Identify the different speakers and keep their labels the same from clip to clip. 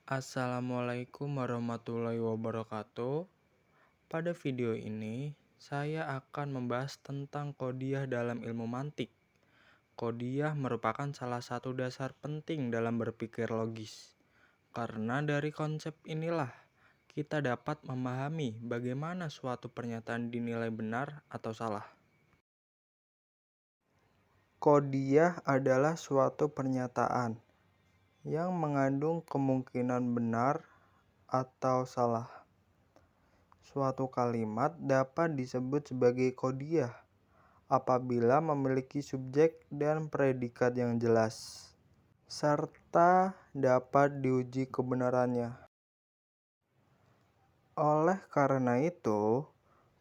Speaker 1: Assalamualaikum warahmatullahi wabarakatuh. Pada video ini, saya akan membahas tentang kodiah dalam ilmu mantik. Kodiah merupakan salah satu dasar penting dalam berpikir logis. Karena dari konsep inilah, kita dapat memahami bagaimana suatu pernyataan dinilai benar atau salah. Kodiah adalah suatu pernyataan yang mengandung kemungkinan benar atau salah. Suatu kalimat dapat disebut sebagai kodiah apabila memiliki subjek dan predikat yang jelas, serta dapat diuji kebenarannya. Oleh karena itu,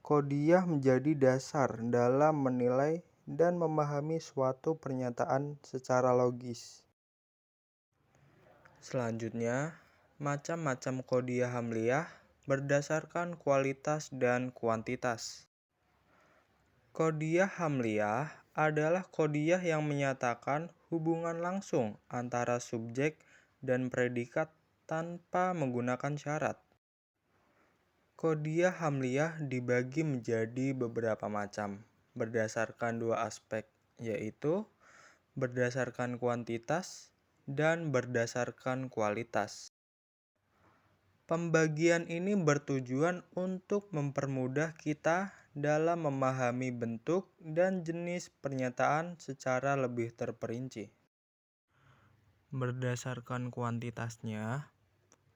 Speaker 1: kodiah menjadi dasar dalam menilai dan memahami suatu pernyataan secara logis. Selanjutnya, macam-macam kodiah hamliah berdasarkan kualitas dan kuantitas. Kodiah hamliah adalah kodiah yang menyatakan hubungan langsung antara subjek dan predikat tanpa menggunakan syarat. Kodiah hamliah dibagi menjadi beberapa macam berdasarkan dua aspek, yaitu berdasarkan kuantitas dan berdasarkan kualitas. Pembagian ini bertujuan untuk mempermudah kita dalam memahami bentuk dan jenis pernyataan secara lebih terperinci. Berdasarkan kuantitasnya,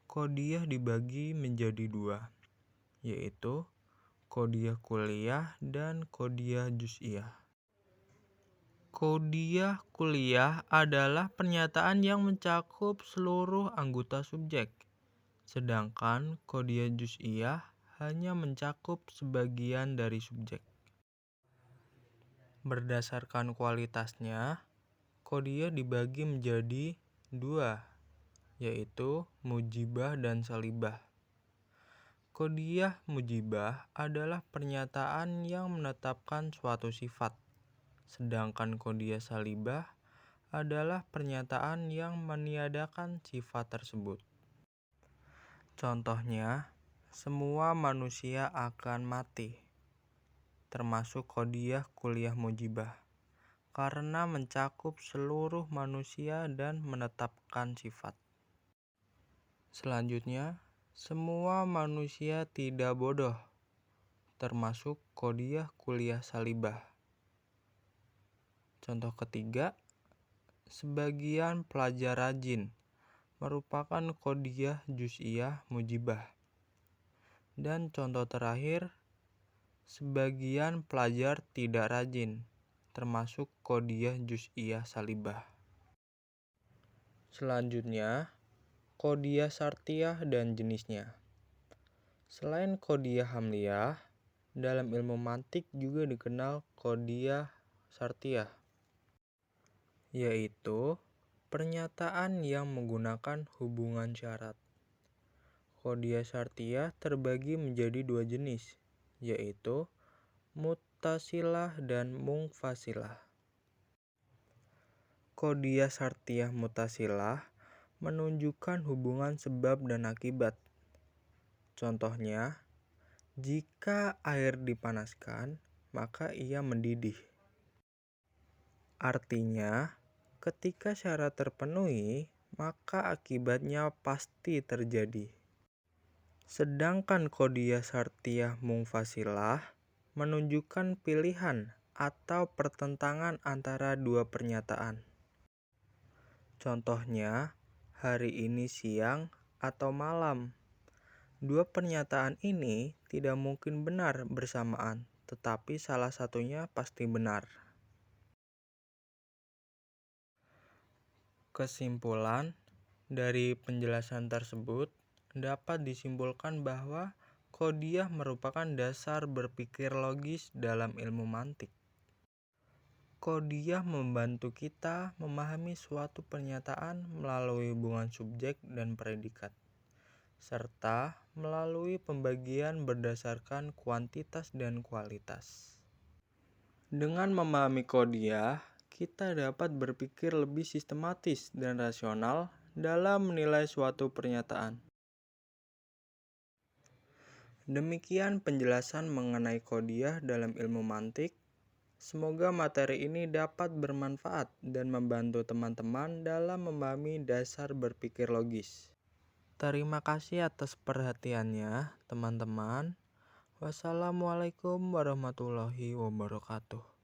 Speaker 1: kodiah dibagi menjadi dua, yaitu kodiah kuliah dan kodiah juz'iyah. Kodiah kuliah adalah pernyataan yang mencakup seluruh anggota subjek, sedangkan kodiah juz'iyah hanya mencakup sebagian dari subjek. Berdasarkan kualitasnya, kodiah dibagi menjadi dua, yaitu mujibah dan salibah. Kodiah mujibah adalah pernyataan yang menetapkan suatu sifat, sedangkan kodiah salibah adalah pernyataan yang meniadakan sifat tersebut. Contohnya, semua manusia akan mati, termasuk kodiah kuliah mujibah, karena mencakup seluruh manusia dan menetapkan sifat. Selanjutnya, semua manusia tidak bodoh, termasuk kodiah kuliah salibah. Contoh ketiga, sebagian pelajar rajin merupakan kodiah juz'iyah mujibah. Dan contoh terakhir, sebagian pelajar tidak rajin, termasuk kodiah juz'iyah salibah. Selanjutnya, kodiah syartiyah dan jenisnya. Selain kodiah hamliah, dalam ilmu mantik juga dikenal kodiah syartiyah, yaitu pernyataan yang menggunakan hubungan syarat. Kodiah syartiyah terbagi menjadi dua jenis, yaitu muttasilah dan munfasilah. Kodiah syartiyah muttasilah menunjukkan hubungan sebab dan akibat. Contohnya, jika air dipanaskan, maka ia mendidih. Artinya, ketika syarat terpenuhi, maka akibatnya pasti terjadi. Sedangkan kodiah syartiyah munfasilah menunjukkan pilihan atau pertentangan antara dua pernyataan. Contohnya, hari ini siang atau malam. Dua pernyataan ini tidak mungkin benar bersamaan, tetapi salah satunya pasti benar. Kesimpulan dari penjelasan tersebut dapat disimpulkan bahwa kodiah merupakan dasar berpikir logis dalam ilmu mantik. Kodiah membantu kita memahami suatu pernyataan melalui hubungan subjek dan predikat, serta melalui pembagian berdasarkan kuantitas dan kualitas. Dengan memahami kodiah, kita dapat berpikir lebih sistematis dan rasional dalam menilai suatu pernyataan. Demikian penjelasan mengenai kodiah dalam ilmu mantik. Semoga materi ini dapat bermanfaat dan membantu teman-teman dalam memahami dasar berpikir logis. Terima kasih atas perhatiannya, teman-teman. Wassalamualaikum warahmatullahi wabarakatuh.